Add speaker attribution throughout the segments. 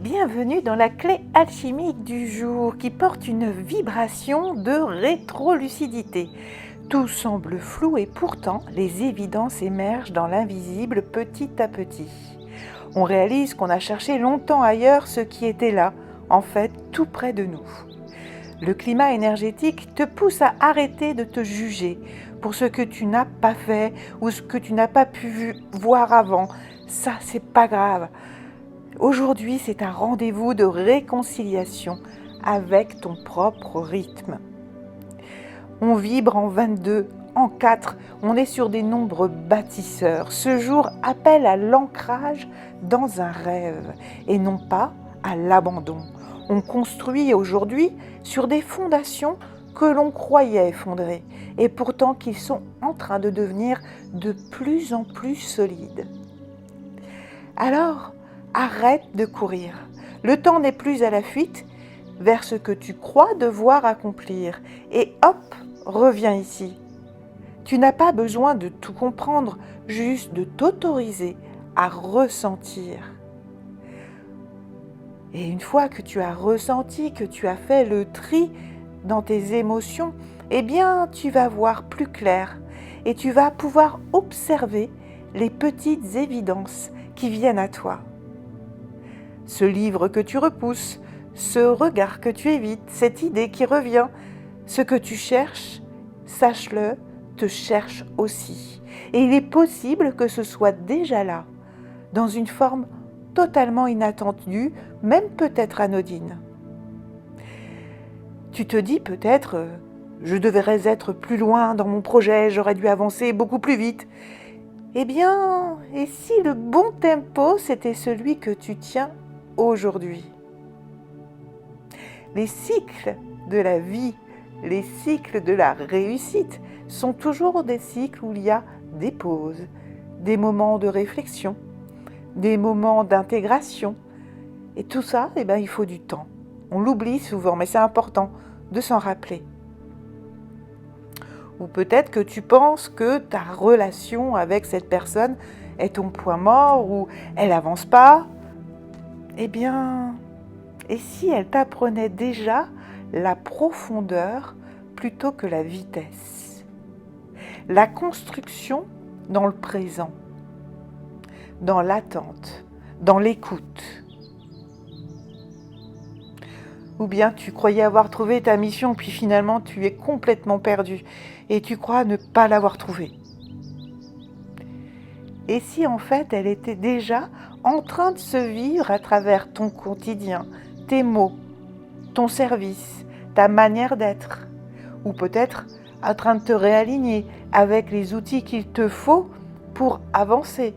Speaker 1: Bienvenue dans la clé alchimique du jour qui porte une vibration de rétrolucidité. Tout semble flou et pourtant les évidences émergent dans l'invisible petit à petit. On réalise qu'on a cherché longtemps ailleurs ce qui était là, en fait tout près de nous. Le climat énergétique te pousse à arrêter de te juger pour ce que tu n'as pas fait ou ce que tu n'as pas pu voir avant. Ça, c'est pas grave. Aujourd'hui, c'est un rendez-vous de réconciliation avec ton propre rythme. On vibre en 22, en 4, on est sur des nombres bâtisseurs. Ce jour appelle à l'ancrage dans un rêve et non pas à l'abandon. On construit aujourd'hui sur des fondations que l'on croyait effondrées et pourtant qu'ils sont en train de devenir de plus en plus solides. Alors, arrête de courir. Le temps n'est plus à la fuite vers ce que tu crois devoir accomplir. Et hop, reviens ici. Tu n'as pas besoin de tout comprendre, juste de t'autoriser à ressentir. Et une fois que tu as ressenti, que tu as fait le tri dans tes émotions, eh bien, tu vas voir plus clair et tu vas pouvoir observer les petites évidences qui viennent à toi. Ce livre que tu repousses, ce regard que tu évites, cette idée qui revient, ce que tu cherches, sache-le, te cherche aussi. Et il est possible que ce soit déjà là, dans une forme totalement inattendue, même peut-être anodine. Tu te dis peut-être, je devrais être plus loin dans mon projet, j'aurais dû avancer beaucoup plus vite. Eh bien, et si le bon tempo, c'était celui que tu tiens aujourd'hui? Les cycles de la vie, les cycles de la réussite sont toujours des cycles où il y a des pauses, des moments de réflexion, des moments d'intégration. Et tout ça, il faut du temps. On l'oublie souvent, mais c'est important de s'en rappeler. Ou peut-être que tu penses que ta relation avec cette personne est ton point mort ou elle n'avance pas. Eh bien, et si elle t'apprenait déjà la profondeur plutôt que la vitesse? La construction dans le présent, dans l'attente, dans l'écoute. Ou bien tu croyais avoir trouvé ta mission, puis finalement tu es complètement perdu et tu crois ne pas l'avoir trouvée. Et si en fait elle était déjà en train de se vivre à travers ton quotidien, tes mots, ton service, ta manière d'être, ou peut-être en train de te réaligner avec les outils qu'il te faut pour avancer.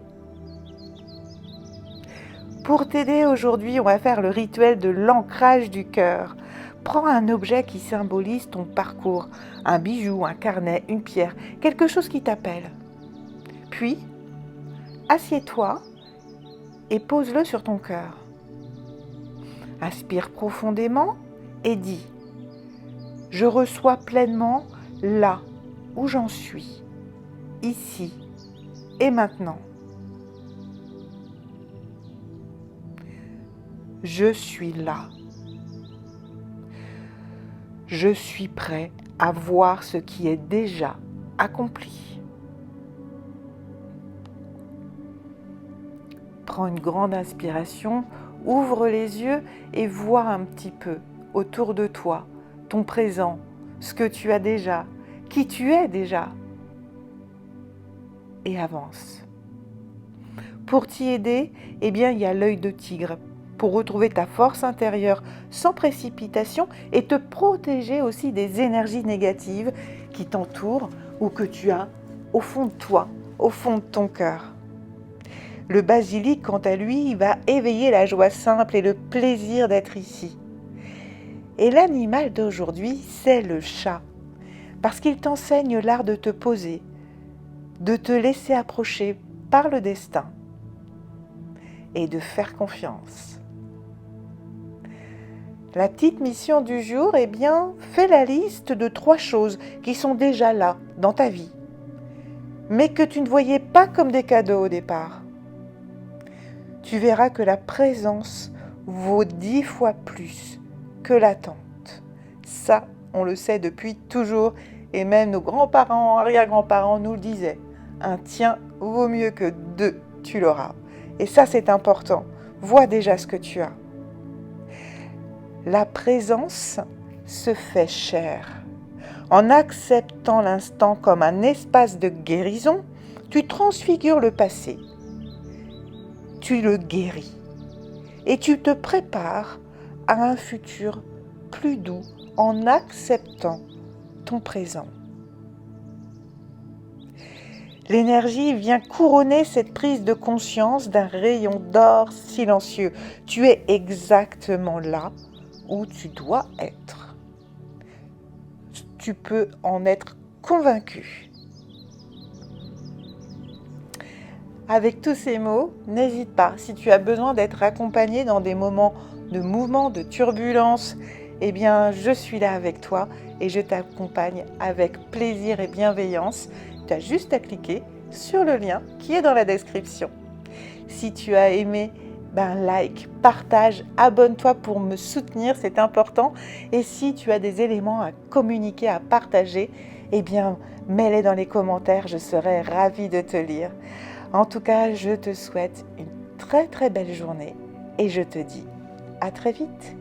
Speaker 1: Pour t'aider aujourd'hui, on va faire le rituel de l'ancrage du cœur. Prends un objet qui symbolise ton parcours, un bijou, un carnet, une pierre, quelque chose qui t'appelle. Puis, assieds-toi et pose-le sur ton cœur. Inspire profondément et dis « Je reçois pleinement là où j'en suis, ici et maintenant. Je suis là. Je suis prêt à voir ce qui est déjà accompli. » Prends une grande inspiration, ouvre les yeux et vois un petit peu autour de toi, ton présent, ce que tu as déjà, qui tu es déjà. Et avance. Pour t'y aider, il y a l'œil de tigre, pour retrouver ta force intérieure sans précipitation et te protéger aussi des énergies négatives qui t'entourent ou que tu as au fond de toi, au fond de ton cœur. Le basilic, quant à lui, il va éveiller la joie simple et le plaisir d'être ici. Et l'animal d'aujourd'hui, c'est le chat, parce qu'il t'enseigne l'art de te poser, de te laisser approcher par le destin et de faire confiance. La petite mission du jour, fais la liste de 3 choses qui sont déjà là, dans ta vie, mais que tu ne voyais pas comme des cadeaux au départ. Tu verras que la présence vaut 10 fois plus que l'attente. Ça, on le sait depuis toujours, et même nos grands-parents, arrière-grands-parents nous le disaient. Un tien vaut mieux que deux, tu l'auras. Et ça, c'est important. Vois déjà ce que tu as. La présence se fait chère. En acceptant l'instant comme un espace de guérison, tu transfigures le passé. Tu le guéris. Et tu te prépares à un futur plus doux en acceptant ton présent. L'énergie vient couronner cette prise de conscience d'un rayon d'or silencieux. Tu es exactement là où tu dois être. Tu peux en être convaincu. Avec tous ces mots, n'hésite pas, si tu as besoin d'être accompagné dans des moments de mouvement, de turbulence, eh bien, je suis là avec toi et je t'accompagne avec plaisir et bienveillance. Tu as juste à cliquer sur le lien qui est dans la description. Si tu as aimé, like, partage, abonne-toi pour me soutenir, c'est important. Et si tu as des éléments à communiquer, à partager, eh bien, mets-les dans les commentaires, je serai ravie de te lire. En tout cas, je te souhaite une très très belle journée et je te dis à très vite.